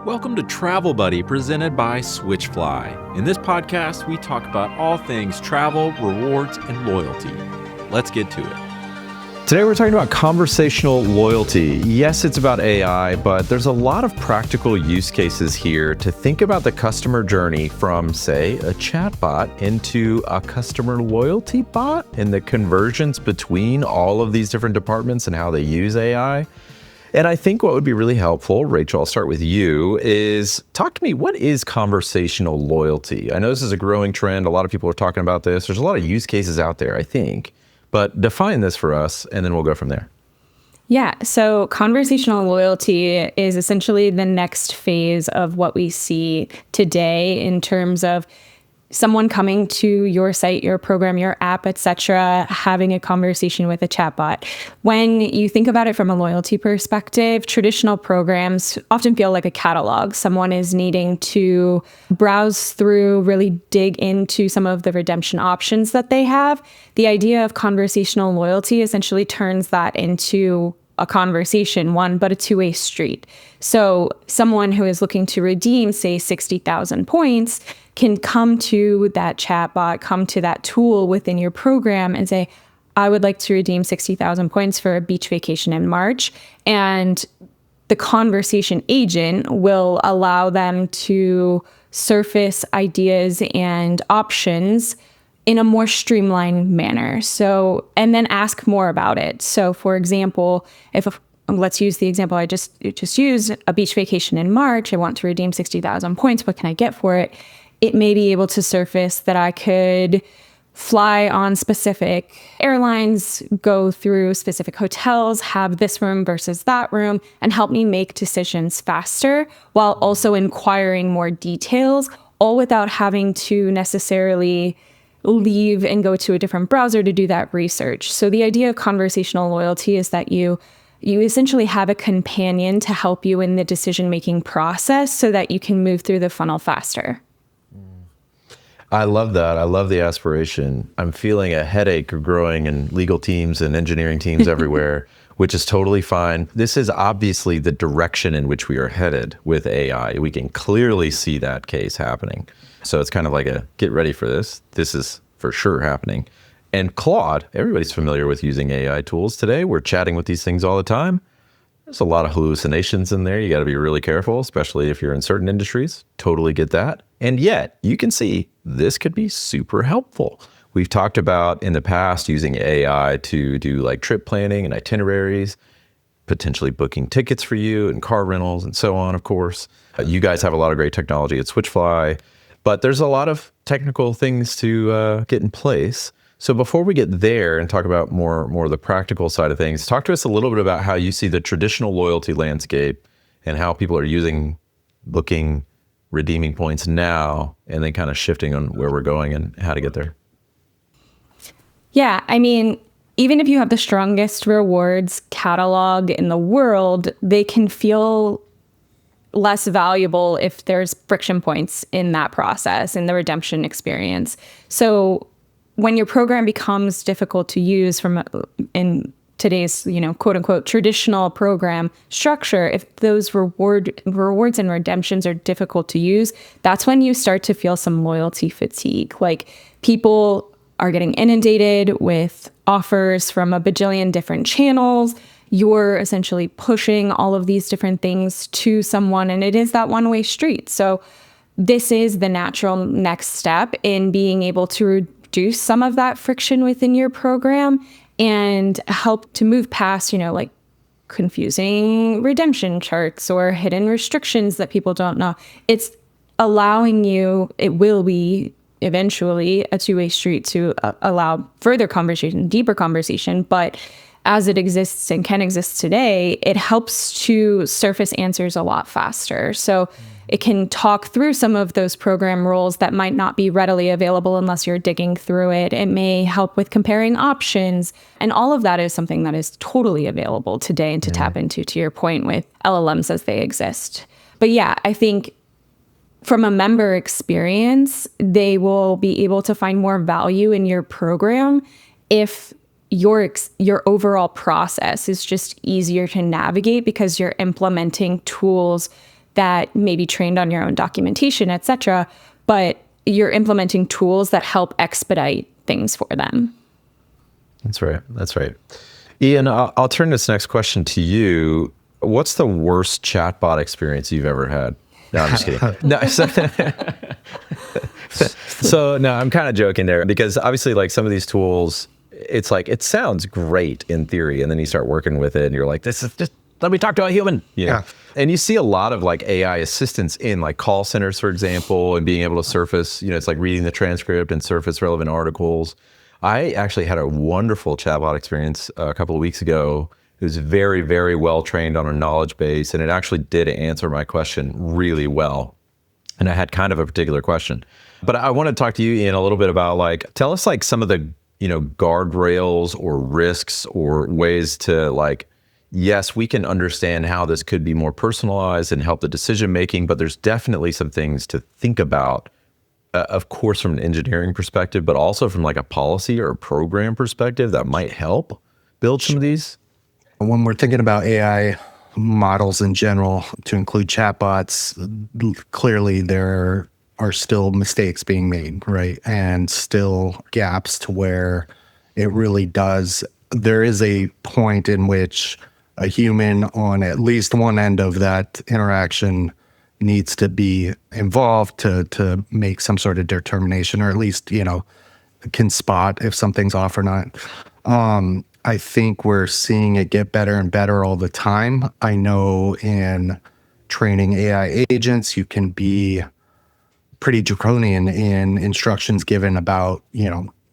Welcome to Travel Buddy, presented by Switchfly. In this podcast, we talk about all things travel, rewards, and loyalty. Let's get to it. Today we're talking about conversational loyalty. Yes, it's about AI, but there's a lot of practical use cases here to think about the customer journey from, say, a chatbot into a customer loyalty bot and the conversions between all of these different departments and how they use AI. And I think what would be really helpful, Rachel, I'll start with you, is talk to me, what is conversational loyalty? I know this is a growing trend. A lot of people are talking about this. There's a lot of use cases out there, I think. But define this for us, and then we'll go from there. Yeah, so conversational loyalty is essentially the next phase of what we see today in terms of someone coming to your site, your program, your app, etc., having a conversation with a chatbot. When you think about it from a loyalty perspective, traditional programs often feel like a catalog. Someone is needing to browse through, really dig into some of the redemption options that they have. The idea of conversational loyalty essentially turns that into a conversation, but a two-way street. So someone who is looking to redeem, say, 60,000 points can come to that chatbot, come to that tool within your program and say, I would like to redeem 60,000 points for a beach vacation in March. And the conversation agent will allow them to surface ideas and options in a more streamlined manner. So, and then ask more about it. So for example, let's use the example I just used, a beach vacation in March. I want to redeem 60,000 points. What can I get for it? It may be able to surface that I could fly on specific airlines, go through specific hotels, have this room versus that room, and help me make decisions faster while also inquiring more details, all without having to necessarily leave and go to a different browser to do that research. So the idea of conversational loyalty is that you essentially have a companion to help you in the decision-making process so that you can move through the funnel faster. I love that. I love the aspiration. I'm feeling a headache of growing in legal teams and engineering teams everywhere, which is totally fine. This is obviously the direction in which we are headed with AI. We can clearly see that case happening. So it's kind of like a get ready for this. This is for sure happening. And Claude, everybody's familiar with using AI tools today. We're chatting with these things all the time. There's a lot of hallucinations in there. You got to be really careful, especially if you're in certain industries. Totally get that. And yet you can see this could be super helpful. We've talked about in the past using AI to do like trip planning and itineraries, potentially booking tickets for you and car rentals and so on, of course. You guys have a lot of great technology at Switchfly, but there's a lot of technical things to get in place. So before we get there and talk about more of the practical side of things, talk to us a little bit about how you see the traditional loyalty landscape and how people are using, booking, redeeming points now, and then kind of shifting on where we're going and how to get there. Yeah, I mean, even if you have the strongest rewards catalog in the world, they can feel less valuable if there's friction points in that process, in the redemption experience. So when your program becomes difficult to use in today's, quote unquote, traditional program structure, if those rewards and redemptions are difficult to use, that's when you start to feel some loyalty fatigue. Like people are getting inundated with offers from a bajillion different channels. You're essentially pushing all of these different things to someone, and it is that one-way street. So this is the natural next step in being able to reduce some of that friction within your program and help to move past, like confusing redemption charts or hidden restrictions that people don't know. It's allowing you, it will be eventually a two-way street to allow further conversation, deeper conversation, but as it exists and can exist today, it helps to surface answers a lot faster. So it can talk through some of those program rules that might not be readily available unless you're digging through it. It may help with comparing options. And all of that is something that is totally available today and to tap into, to your point, with LLMs as they exist. But yeah, I think from a member experience, they will be able to find more value in your program if your overall process is just easier to navigate because you're implementing tools that may be trained on your own documentation, et cetera, but you're implementing tools that help expedite things for them. That's right. That's right. Ian, I'll turn this next question to you. What's the worst chatbot experience you've ever had? No, I'm just kidding. No, so no, I'm kind of joking there, because obviously like some of these tools, it's like, it sounds great in theory. And then you start working with it and you're like, this is just, let me talk to a human. Yeah. And you see a lot of like AI assistants in like call centers, for example, and being able to surface, it's like reading the transcript and surface relevant articles. I actually had a wonderful chatbot experience a couple of weeks ago. It was very, very well trained on a knowledge base, and it actually did answer my question really well. And I had kind of a particular question. But I want to talk to you, Ian, a little bit about like, tell us like some of the, guardrails or risks or ways to like, yes, we can understand how this could be more personalized and help the decision making, but there's definitely some things to think about, of course, from an engineering perspective, but also from like a policy or a program perspective that might help build some of these. When we're thinking about AI models in general, to include chatbots, clearly there are still mistakes being made, right? And still gaps to where it really does. There is a point in which a human on at least one end of that interaction needs to be involved to make some sort of determination, or at least, can spot if something's off or not. I think we're seeing it get better and better all the time. I know in training AI agents, you can be pretty draconian in instructions given about,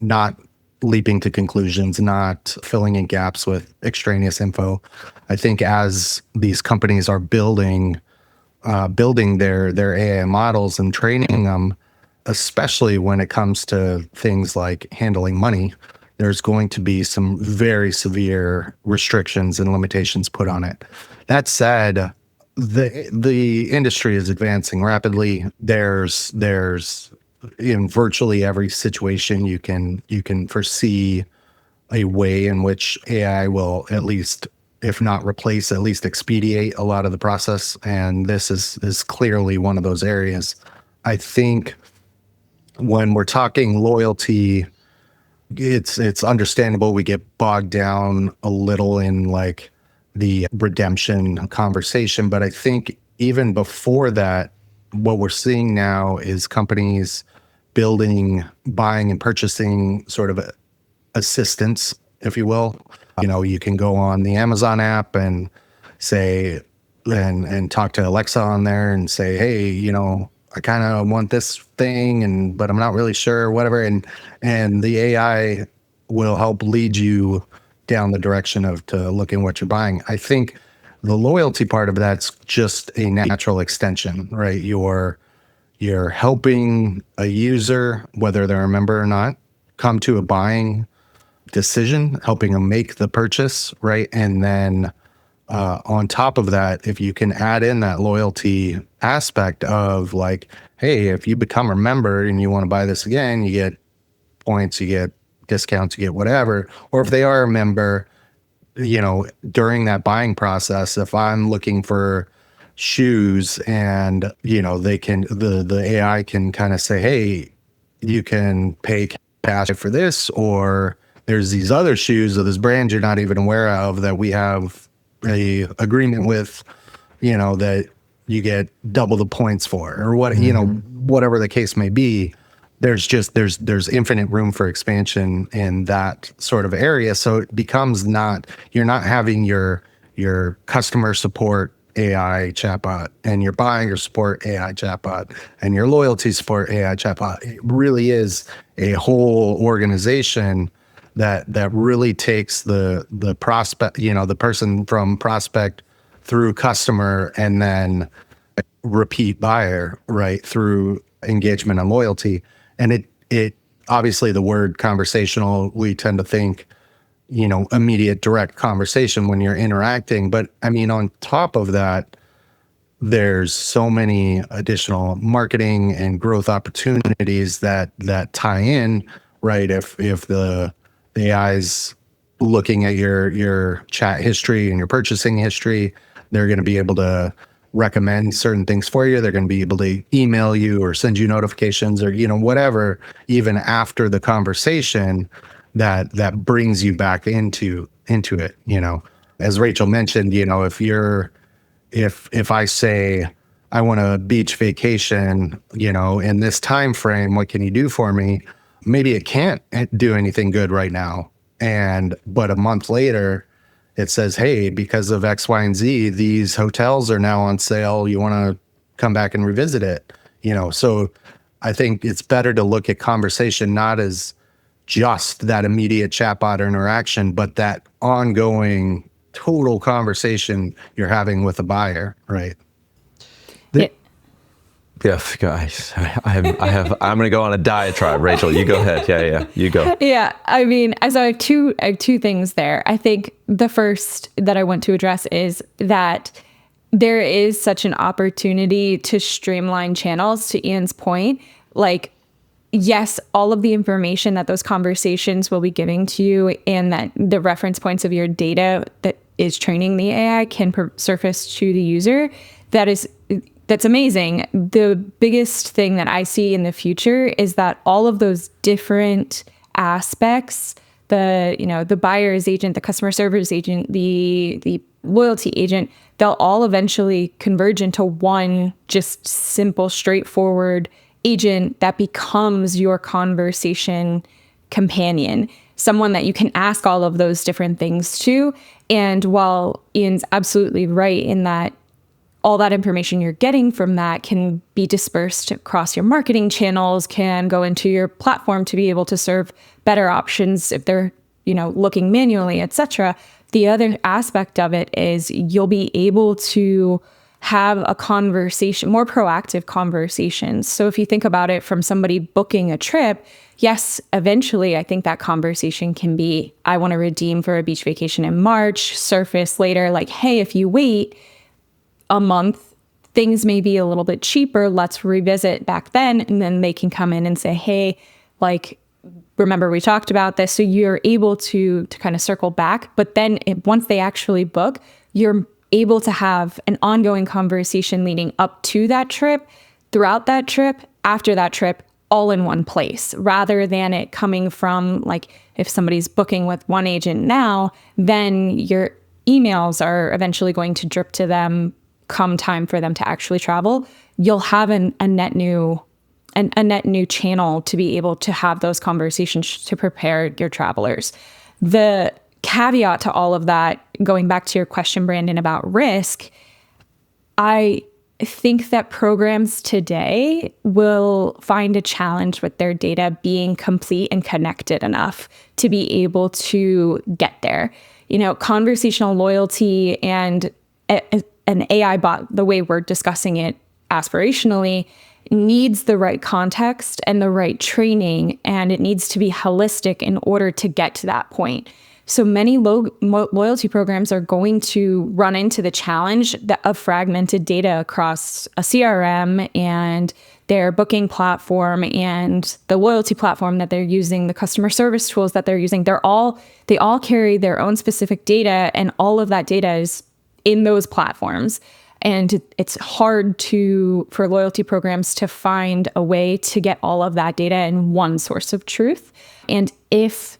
not leaping to conclusions, not filling in gaps with extraneous info. I think as these companies are building their AI models and training them, especially when it comes to things like handling money, there's going to be some very severe restrictions and limitations put on it. That said, the industry is advancing rapidly. There's in virtually every situation you can foresee a way in which AI will, at least, if not replace, at least expedite a lot of the process. And this is clearly one of those areas. I think when we're talking loyalty, it's understandable we get bogged down a little in like the redemption conversation. But I think even before that, what we're seeing now is companies building, buying and purchasing sort of assistants, if you will. You can go on the Amazon app and say, and talk to Alexa on there and say, hey, I kind of want this thing, but I'm not really sure, whatever. And the AI will help lead you down the direction of to look at what you're buying. I think the loyalty part of that's just a natural extension, right? You're helping a user, whether they're a member or not, come to a buying decision, helping them make the purchase, right? And then on top of that, if you can add in that loyalty aspect of like, hey, if you become a member and you want to buy this again, you get points, you get discounts, you get whatever. Or if they are a member, during that buying process, if I'm looking for shoes and, they can, the AI can kind of say, hey, you can pay cash for this, or there's these other shoes of this brand you're not even aware of that we have a agreement with, that you get double the points for, or what, whatever the case may be. There's infinite room for expansion in that sort of area. So it becomes you're not having your customer support AI chatbot and your buying or support AI chatbot and your loyalty support AI chatbot. It really is a whole organization that really takes the prospect, the person from prospect through customer and then repeat buyer, right, through engagement and loyalty. And it obviously, the word conversational, we tend to think, immediate direct conversation when you're interacting. But I mean, on top of that, there's so many additional marketing and growth opportunities that tie in, right? If the AI's looking at your chat history and your purchasing history, they're going to be able to recommend certain things for you. They're going to be able to email you or send you notifications or, whatever, even after the conversation that brings you back into it. As Rachel mentioned, if I say I want a beach vacation, in this time frame, what can you do for me? Maybe it can't do anything good right now. But a month later, it says, hey, because of X, Y, and Z, these hotels are now on sale. You want to come back and revisit it, So I think it's better to look at conversation not as just that immediate chatbot interaction, but that ongoing total conversation you're having with a buyer, right? Yeah, guys, I'm going to go on a diatribe. Rachel, you go ahead. Yeah, you go. Yeah, I mean, so I have two things there. I think the first that I want to address is that there is such an opportunity to streamline channels, to Ian's point. Like, yes, all of the information that those conversations will be giving to you and that the reference points of your data that is training the AI can surface to the user. That's amazing. The biggest thing that I see in the future is that all of those different aspects, the buyer's agent, the customer service agent, the loyalty agent, they'll all eventually converge into one just simple, straightforward agent that becomes your conversation companion, someone that you can ask all of those different things to. And while Ian's absolutely right in that all that information you're getting from that can be dispersed across your marketing channels, can go into your platform to be able to serve better options if they're, looking manually, etc. The other aspect of it is you'll be able to have a conversation, more proactive conversations. So if you think about it from somebody booking a trip, yes, eventually I think that conversation can be, I want to redeem for a beach vacation in March, surface later, like, hey, if you wait a month, things may be a little bit cheaper. Let's revisit back then. And then they can come in and say, hey, like, remember we talked about this. So you're able to kind of circle back. But then once they actually book, you're able to have an ongoing conversation leading up to that trip, throughout that trip, after that trip, all in one place, rather than it coming from, like, if somebody's booking with one agent now, then your emails are eventually going to drip to them come time for them to actually travel. You'll have a net new channel to be able to have those conversations to prepare your travelers. The caveat to all of that, going back to your question, Brandon, about risk, I think that programs today will find a challenge with their data being complete and connected enough to be able to get there. Conversational loyalty and an AI bot, the way we're discussing it aspirationally, needs the right context and the right training, and it needs to be holistic in order to get to that point. So many loyalty programs are going to run into the challenge of fragmented data across a CRM and their booking platform and the loyalty platform that they're using, the customer service tools that they're using. They all carry their own specific data, and all of that data is in those platforms. And it's hard for loyalty programs to find a way to get all of that data in one source of truth. And if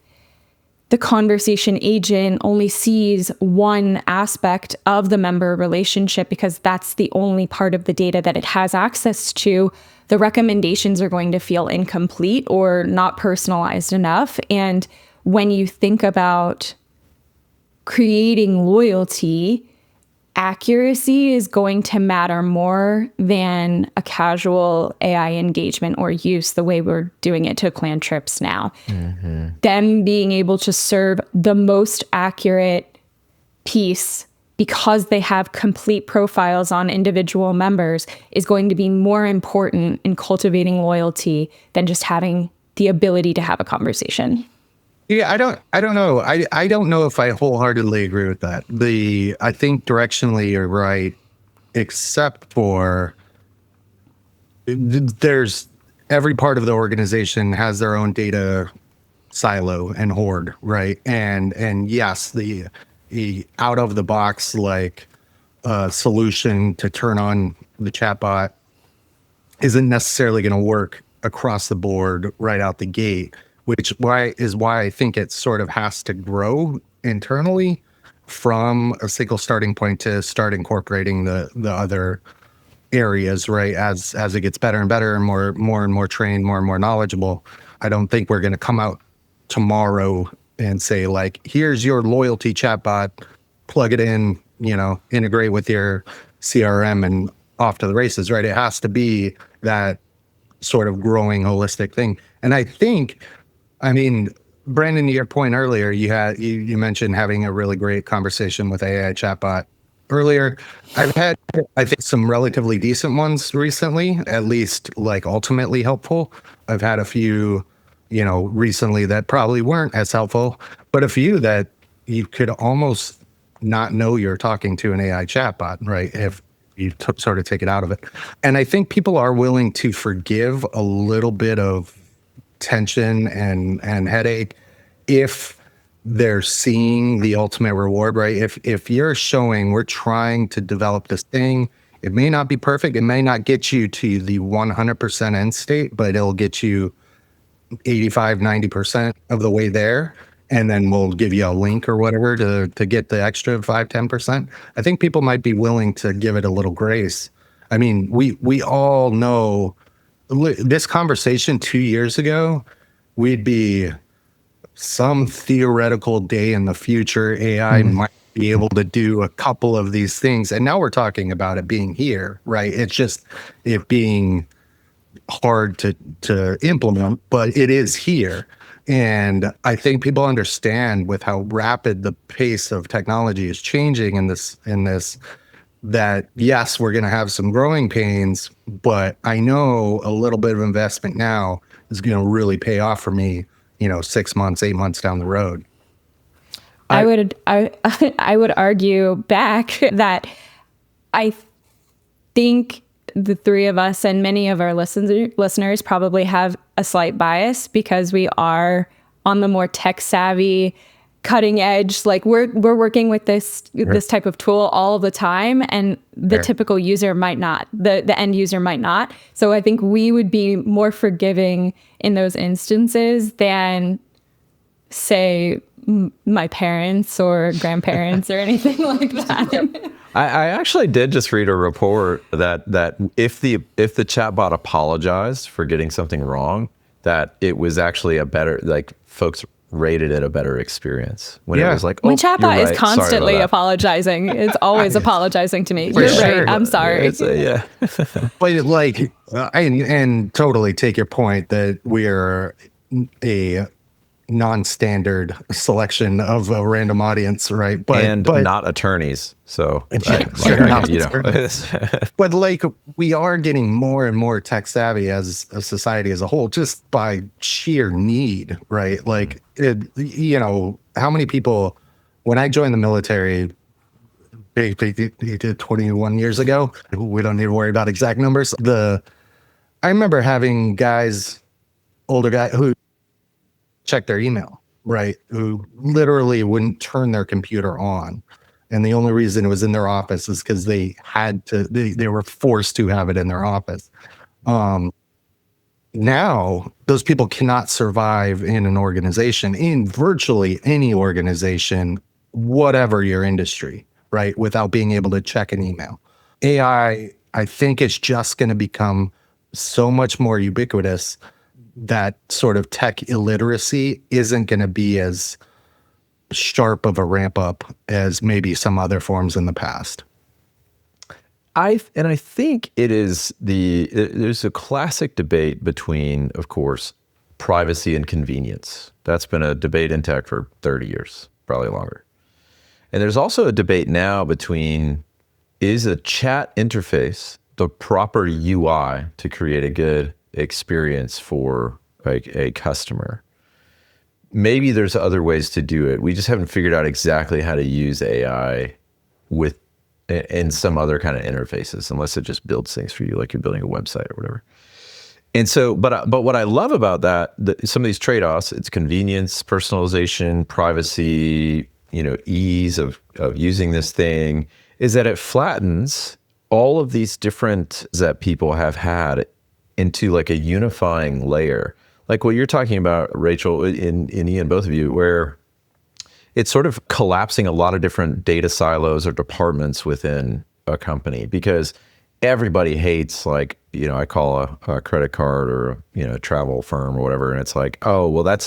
the conversation agent only sees one aspect of the member relationship because that's the only part of the data that it has access to, the recommendations are going to feel incomplete or not personalized enough. And when you think about creating loyalty, accuracy is going to matter more than a casual AI engagement or use the way we're doing it to plan trips now. Mm-hmm. Them being able to serve the most accurate piece because they have complete profiles on individual members is going to be more important in cultivating loyalty than just having the ability to have a conversation. Yeah, I don't know. I don't know if I wholeheartedly agree with that. I think directionally you're right, except for there's every part of the organization has their own data silo and hoard, right? And yes, the out of the box, like solution to turn on the chatbot isn't necessarily going to work across the board right out the gate, which is why I think it sort of has to grow internally from a single starting point to start incorporating the other areas, right? As it gets better and better and more trained, more and more knowledgeable. I don't think we're going to come out tomorrow and say like, here's your loyalty chatbot, plug it in, integrate with your CRM and off to the races, right? It has to be that sort of growing holistic thing. And I mean, Brandon, to your point earlier, you mentioned having a really great conversation with AI chatbot earlier. I've had, I think, some relatively decent ones recently, at least like ultimately helpful. I've had a few, recently that probably weren't as helpful, but a few that you could almost not know you're talking to an AI chatbot, right? If you sort of take it out of it. And I think people are willing to forgive a little bit of tension and headache if they're seeing the ultimate reward, right? If you're showing we're trying to develop this thing, it may not be perfect. It may not get you to the 100% end state, but it'll get you 85, 90% of the way there. And then we'll give you a link or whatever to get the extra 5, 10%. I think people might be willing to give it a little grace. I mean, we all know this conversation 2 years ago, we'd be some theoretical day in the future, AI might be able to do a couple of these things. And now we're talking about it being here, right? It's just it being hard to implement, but it is here. And I think people understand with how rapid the pace of technology is changing in this, that yes, we're going to have some growing pains, but I know a little bit of investment now is going to really pay off for me, 6 months, 8 months down the road. I would argue back that I think the three of us and many of our listeners probably have a slight bias because we are on the more tech savvy, cutting edge. Like we're working with this type of tool all the time, and the typical user might not. The end user might not. So I think we would be more forgiving in those instances than, say, my parents or grandparents or anything like that. I actually did just read a report that if the chatbot apologized for getting something wrong, that it was actually a better, like folks rated it a better experience when it was like, oh, my chatbot you're right. is constantly apologizing. It's always apologizing to me. You're sure. right. I'm sorry. But like, and totally take your point that we're a non-standard selection of a random audience, right? But not attorneys. So, but like we are getting more and more tech savvy as a society as a whole, just by sheer need, right? Like, how many people, when I joined the military, 21 years ago, we don't need to worry about exact numbers. I remember having older guys who check their email, right? Who literally wouldn't turn their computer on. And the only reason it was in their office is because they had to, they were forced to have it in their office. Now, those people cannot survive in an organization, in virtually any organization, whatever your industry, right? Without being able to check an email. AI, I think it's just going to become so much more ubiquitous that sort of tech illiteracy isn't going to be as sharp of a ramp up as maybe some other forms in the past. I think it is there's a classic debate between, of course, privacy and convenience. That's been a debate in tech for 30 years, probably longer. And there's also a debate now between, is a chat interface the proper UI to create a good experience for like a customer? Maybe there's other ways to do it. We just haven't figured out exactly how to use AI in some other kind of interfaces, unless it just builds things for you, like you're building a website or whatever. And so, but what I love about that, some of these trade-offs, it's convenience, personalization, privacy, ease of using this thing. is that it flattens all of these different that people have had into like a unifying layer. Like what you're talking about, Rachel, in Ian, both of you, where it's sort of collapsing a lot of different data silos or departments within a company, because everybody hates, like, I call a credit card or, a travel firm or whatever. And it's like, oh, well,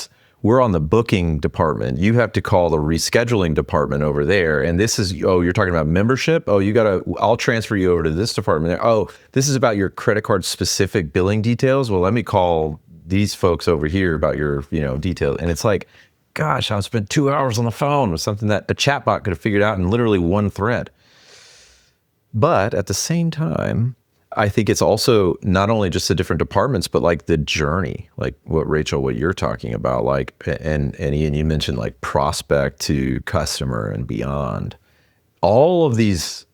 we're on the booking department. You have to call the rescheduling department over there. And this is, oh, you're talking about membership? Oh, I'll transfer you over to this department there. Oh, this is about your credit card specific billing details. Well, let me call these folks over here about your, details. And it's like, gosh, I spent 2 hours on the phone with something that a chatbot could have figured out in literally one thread. But at the same time, I think it's also not only just the different departments, but like the journey, like what you're talking about, like, and Ian, you mentioned like prospect to customer and beyond. All of these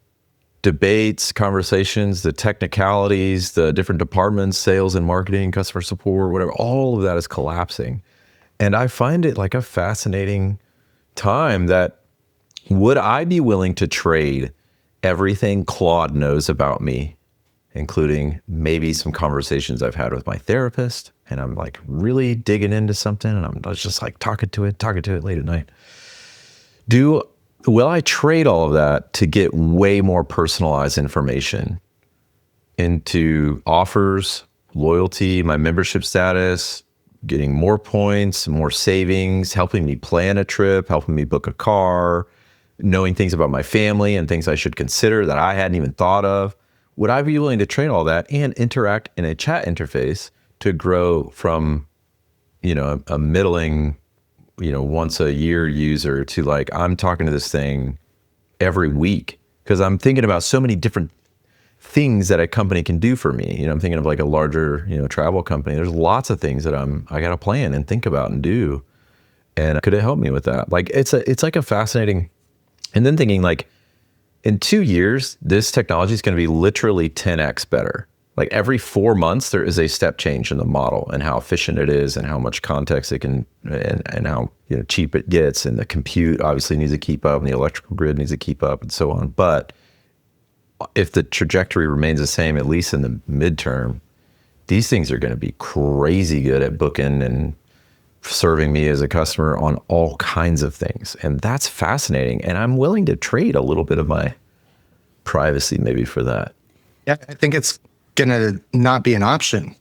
debates, conversations, the technicalities, the different departments, sales and marketing, customer support, whatever, all of that is collapsing. And I find it like a fascinating time that, would I be willing to trade everything Claude knows about me, including maybe some conversations I've had with my therapist, and I'm like really digging into something and I'm just like talking to it late at night. Will I trade all of that to get way more personalized information into offers, loyalty, my membership status, getting more points, more savings, helping me plan a trip, helping me book a car, knowing things about my family and things I should consider that I hadn't even thought of? Would I be willing to trade all that and interact in a chat interface to grow from, a middling, once a year user to like, I'm talking to this thing every week because I'm thinking about so many different things that a company can do for me. I'm thinking of like a larger, travel company. There's lots of things that I got to plan and think about and do. And could it help me with that? Like, it's like a fascinating, and then thinking like, in 2 years, this technology is going to be literally 10x better. Like every 4 months, there is a step change in the model and how efficient it is and how much context it can, and how cheap it gets. And the compute obviously needs to keep up and the electrical grid needs to keep up and so on. But if the trajectory remains the same, at least in the midterm, these things are going to be crazy good at booking and serving me as a customer on all kinds of things. And that's fascinating. And I'm willing to trade a little bit of my privacy maybe for that. Yeah, I think it's going to not be an option,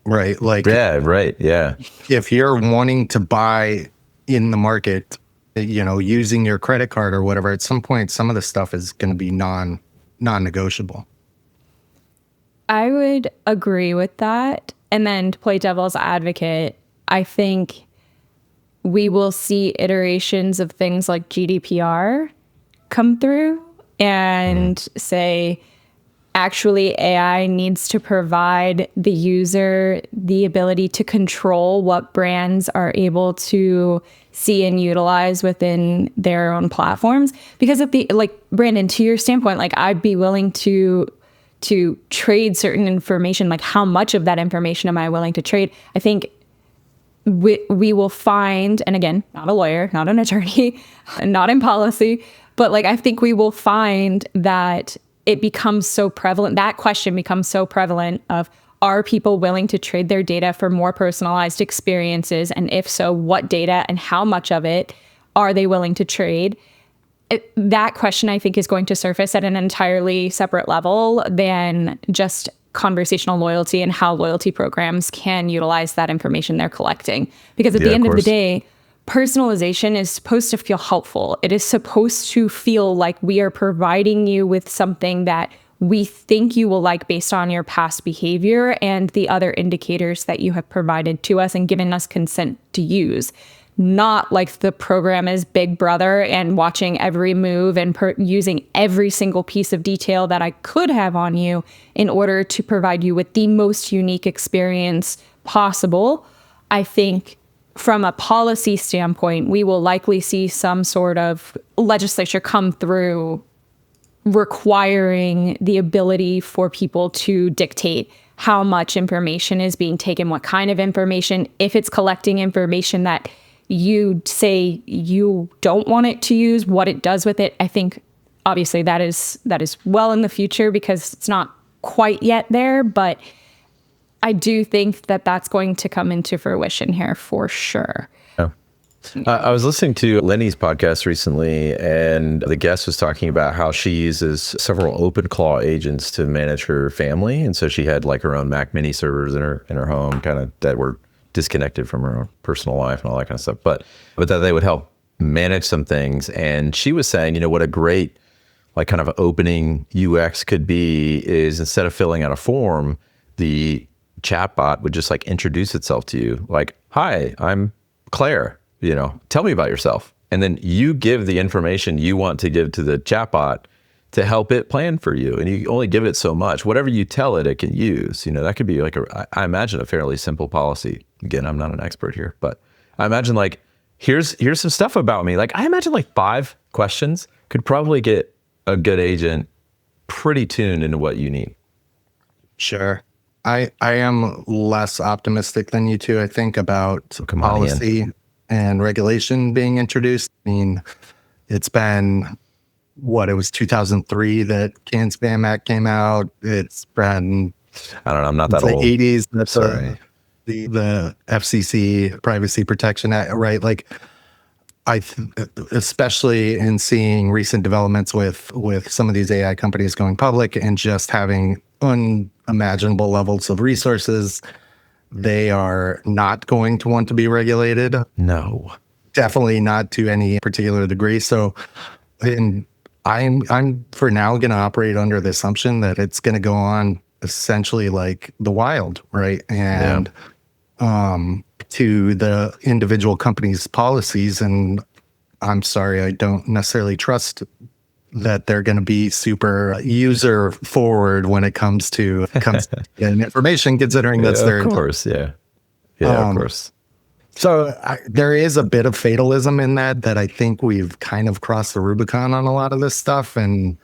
right? Like, yeah, right. Yeah. If you're wanting to buy in the market, using your credit card or whatever, at some point, some of the stuff is going to be non-negotiable. I would agree with that. And then to play devil's advocate, I think we will see iterations of things like GDPR come through and say, actually, AI needs to provide the user the ability to control what brands are able to see and utilize within their own platforms. Because Brandon, to your standpoint, like I'd be willing to trade certain information, like how much of that information am I willing to trade? I think we will find, and again, not a lawyer, not an attorney, not in policy, but like I think we will find that it becomes so prevalent, that question becomes so prevalent of, are people willing to trade their data for more personalized experiences? And if so, what data and how much of it are they willing to trade? That question, I think, is going to surface at an entirely separate level than just conversational loyalty and how loyalty programs can utilize that information they're collecting. Because at the end of the day, personalization is supposed to feel helpful. It is supposed to feel like we are providing you with something that we think you will like based on your past behavior and the other indicators that you have provided to us and given us consent to use. Not like the program is Big Brother and watching every move and using every single piece of detail that I could have on you in order to provide you with the most unique experience possible. I think from a policy standpoint, we will likely see some sort of legislature come through requiring the ability for people to dictate how much information is being taken, what kind of information, if it's collecting information that you say you don't want it to use, what it does with it. I think obviously that is well in the future because it's not quite yet there, but I do think that that's going to come into fruition here for sure. I was listening to Lenny's podcast recently, and the guest was talking about how she uses several OpenClaw agents to manage her family. And so she had like her own Mac Mini servers in her home, kind of that were disconnected from her own personal life and all that kind of stuff. But that they would help manage some things. And she was saying, what a great like kind of opening UX could be is instead of filling out a form, the chatbot would just like introduce itself to you, like, "Hi, I'm Claire. Tell me about yourself." And then you give the information you want to give to the chatbot to help it plan for you. And you only give it so much. Whatever you tell it, it can use. That could be like I imagine a fairly simple policy. Again, I'm not an expert here, but I imagine like, here's some stuff about me. Like I imagine like 5 questions could probably get a good agent pretty tuned into what you need. Sure. I am less optimistic than you two, I think, about policy and regulation being introduced. I mean, it's been, it was 2003 that Can-Spam Act came out. It's been, I don't know, I'm not that old. The 80s. That's Sorry. The FCC Privacy Protection Act, right? Like, especially in seeing recent developments with some of these AI companies going public and just having unimaginable levels of resources, they are not going to want to be regulated. No, definitely not to any particular degree. So, and I'm for now going to operate under the assumption that it's going to go on essentially like the wild, right? And to the individual company's policies. And I'm sorry, I don't necessarily trust that they're going to be super user forward when it comes to information, considering that's their. Of course, yeah, of course. So there is a bit of fatalism in that I think we've kind of crossed the Rubicon on a lot of this stuff, and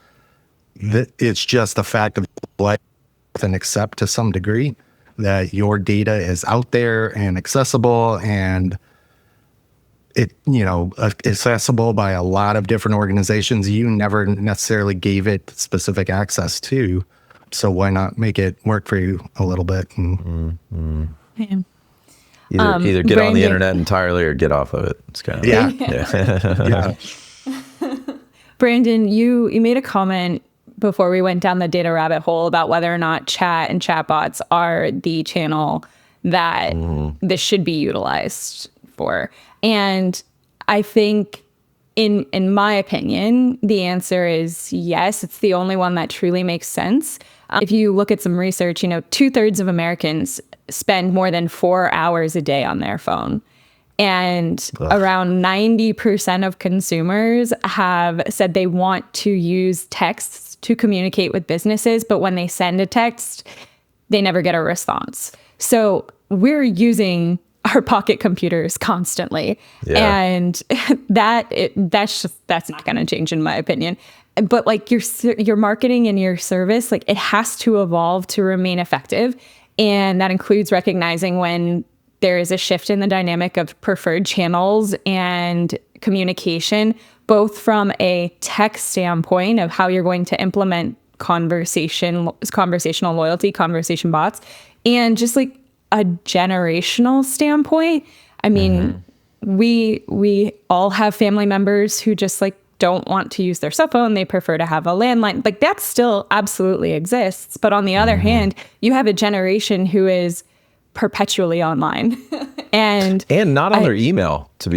it's just a fact of life and accept to some degree that your data is out there and accessible, and it, accessible by a lot of different organizations you never necessarily gave it specific access to. So why not make it work for you a little bit? And, Either get on the internet entirely or get off of it. It's kind of yeah. Brandon, you made a comment before we went down the data rabbit hole about whether or not chat and chatbots are the channel that this should be utilized for. And I think in my opinion, the answer is yes. It's the only one that truly makes sense. If you look at some research, 2/3 of Americans spend more than 4 hours a day on their phone. And around 90% of consumers have said they want to use texts to communicate with businesses, but when they send a text, they never get a response. So we're using our pocket computers constantly. Yeah. And that's not going to change in my opinion. But like your marketing and your service, like it has to evolve to remain effective. And that includes recognizing when there is a shift in the dynamic of preferred channels and communication, both from a tech standpoint of how you're going to implement conversational loyalty, conversation bots, and just like a generational standpoint. I mean, we all have family members who just like don't want to use their cell phone. They prefer to have a landline. Like that still absolutely exists. But on the other hand, you have a generation who is perpetually online and not on their email to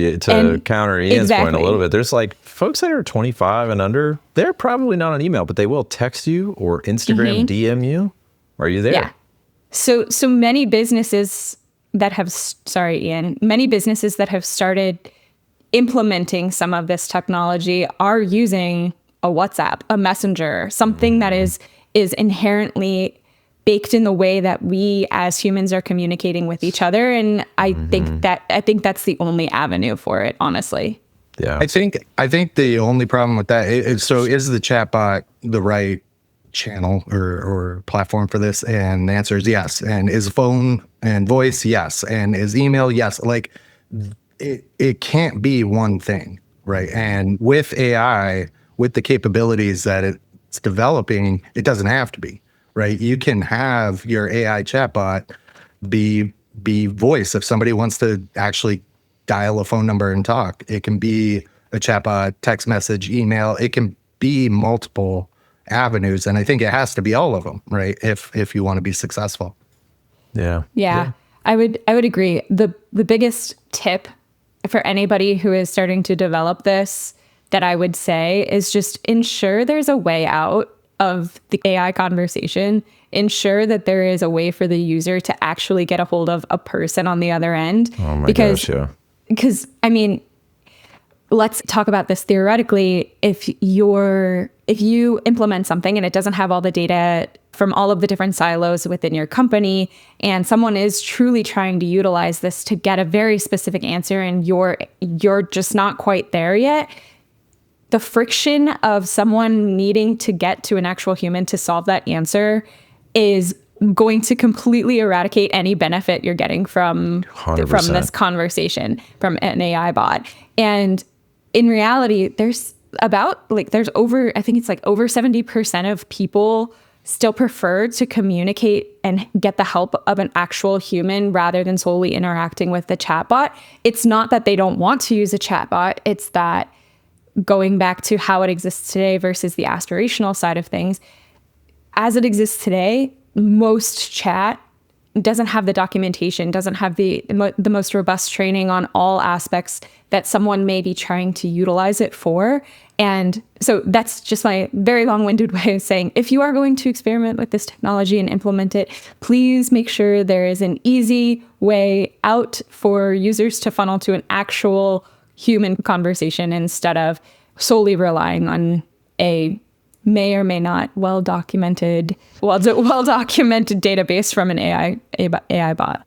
counter Ian's point a little bit. There's like folks that are 25 and under, they're probably not on email, but they will text you or Instagram DM you. Are you there? Yeah. So many businesses that have, Ian, many businesses that have started implementing some of this technology are using a WhatsApp, a messenger, something that is inherently baked in the way that we as humans are communicating with each other. And I think that's the only avenue for it, honestly. Yeah. I think the only problem with that is the chatbot the right channel or platform for this? And the answer is yes. And is phone and voice? Yes. And is email? Yes. Like it can't be one thing, right? And with AI, with the capabilities that it's developing, it doesn't have to be, right? You can have your AI chatbot be voice if somebody wants to actually dial a phone number and talk. It can be a chatbot, text message, email. It can be multiple avenues, and I think it has to be all of them, right? If you want to be successful. Yeah. I would agree. The biggest tip for anybody who is starting to develop this that I would say is just ensure there's a way out of the AI conversation. Ensure that there is a way for the user to actually get a hold of a person on the other end. Oh my gosh, yeah. Because, I mean, let's talk about this theoretically. If you implement something and it doesn't have all the data from all of the different silos within your company, and someone is truly trying to utilize this to get a very specific answer, and you're just not quite there yet, the friction of someone needing to get to an actual human to solve that answer is going to completely eradicate any benefit you're getting from 100%. this conversation from an AI bot. And in reality, there's over 70% of people still prefer to communicate and get the help of an actual human rather than solely interacting with the chatbot. It's not that they don't want to use a chatbot. It's that, going back to how it exists today versus the aspirational side of things, as it exists today, most chat doesn't have the documentation, doesn't have the most robust training on all aspects that someone may be trying to utilize it for. And so that's just my very long-winded way of saying, if you are going to experiment with this technology and implement it, please make sure there is an easy way out for users to funnel to an actual human conversation instead of solely relying on a may or may not well-documented database from an AI bot.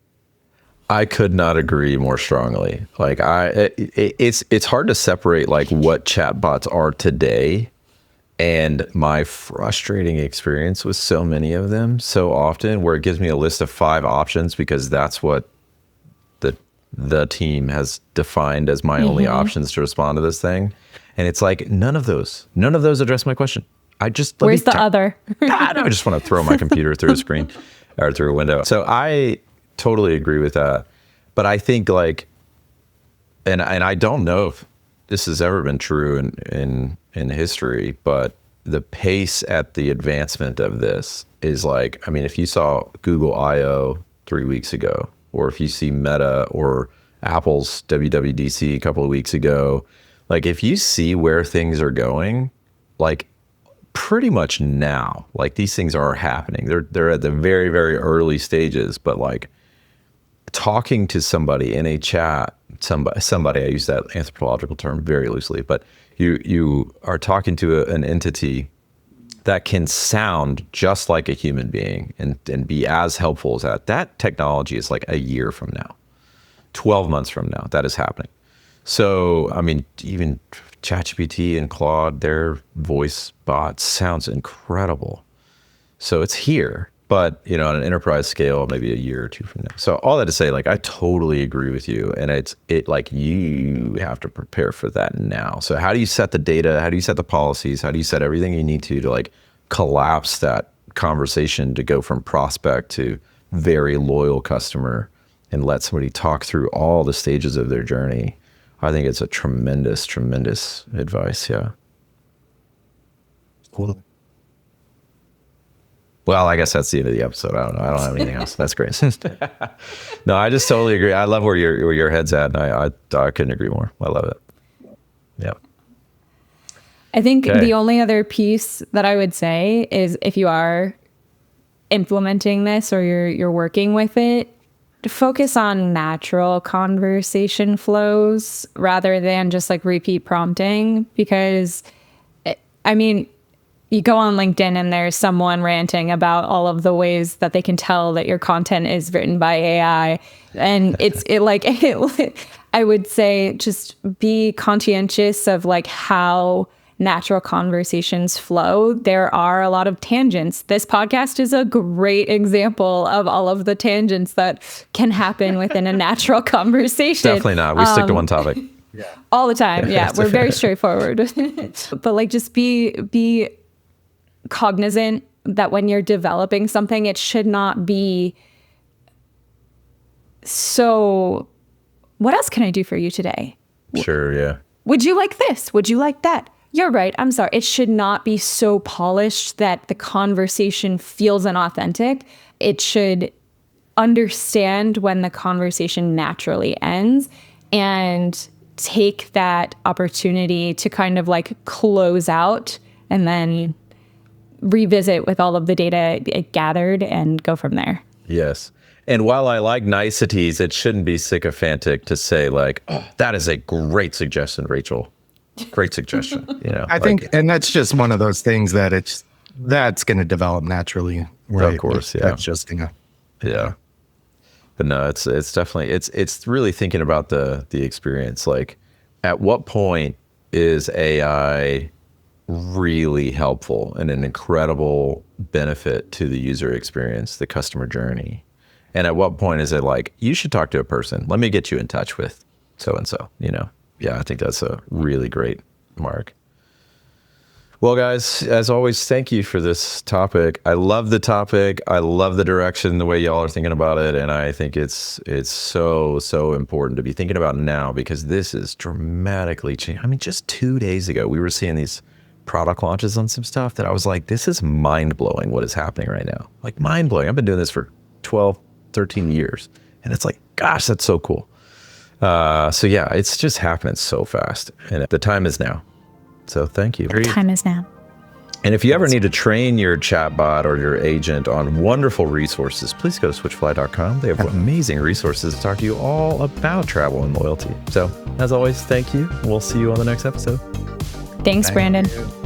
I could not agree more strongly. Like it's hard to separate like what chatbots are today and my frustrating experience with so many of them so often, where it gives me a list of 5 options because that's what the team has defined as my only options to respond to this thing. And it's like, none of those address my question. Where's the other? God, I just want to throw my computer through a screen or through a window. So I totally agree with that. But I think like, and I don't know if this has ever been true in history, but the pace at the advancement of this is like, I mean, if you saw Google I/O 3 weeks ago, or if you see Meta or Apple's WWDC a couple of weeks ago, like if you see where things are going, like pretty much now, like these things are happening. They're at the very, very early stages, but like talking to somebody in a chat, somebody, I use that anthropological term very loosely, but you are talking to an entity that can sound just like a human being and be as helpful as that technology is like a year from now, 12 months from now, that is happening. So, I mean, even ChatGPT and Claude, their voice bots sounds incredible. So it's here, but you know, on an enterprise scale, maybe a year or 2 from now. So all that to say, like, I totally agree with you. And it like, you have to prepare for that now. So how do you set the data? How do you set the policies? How do you set everything you need to like collapse that conversation to go from prospect to very loyal customer and let somebody talk through all the stages of their journey? I think it's a tremendous, tremendous advice. Yeah. Cool. Well, I guess that's the end of the episode. I don't know. I don't have anything else. That's great. No, I just totally agree. I love where your head's at, and I couldn't agree more. I love it. Yeah. I think the only other piece that I would say is if you are implementing this or you're working with it, to focus on natural conversation flows rather than just like repeat prompting, because I mean, you go on LinkedIn and there's someone ranting about all of the ways that they can tell that your content is written by AI. And I would say just be conscientious of like how natural conversations flow. There are a lot of tangents. This podcast is a great example of all of the tangents that can happen within a natural conversation. Definitely not. We stick to one topic. all the time. Yeah, we're very straightforward. But like, just be cognizant that when you're developing something, it should not be so, what else can I do for you today? Sure, yeah. Would you like this? Would you like that? You're right. I'm sorry. It should not be so polished that the conversation feels inauthentic. It should understand when the conversation naturally ends and take that opportunity to kind of like close out and then revisit with all of the data it gathered and go from there. Yes. And while I like niceties, it shouldn't be sycophantic to say like, oh, that is a great suggestion, Rachel. Great suggestion. I think, and that's just one of those things that that's going to develop naturally. Right? Of course. Yeah. That's just, Yeah. But no, it's definitely, it's really thinking about the experience. Like, at what point is AI really helpful and an incredible benefit to the user experience, the customer journey? And at what point is it like, you should talk to a person. Let me get you in touch with so-and-so, Yeah, I think that's a really great mark. Well, guys, as always, thank you for this topic. I love the topic. I love the direction, the way y'all are thinking about it. And I think it's so important to be thinking about now, because this is dramatically changing. I mean, just 2 days ago, we were seeing these product launches on some stuff that I was like, this is mind-blowing what is happening right now. Like, mind-blowing. I've been doing this for 12, 13 years. And it's like, gosh, that's so cool. So yeah, it's just happening so fast. And the time is now. So thank you. Time is now. And if you ever need to train your chatbot or your agent on wonderful resources, please go to switchfly.com. They have amazing resources to talk to you all about travel and loyalty. So as always, thank you. We'll see you on the next episode. Thanks, Brandon. you.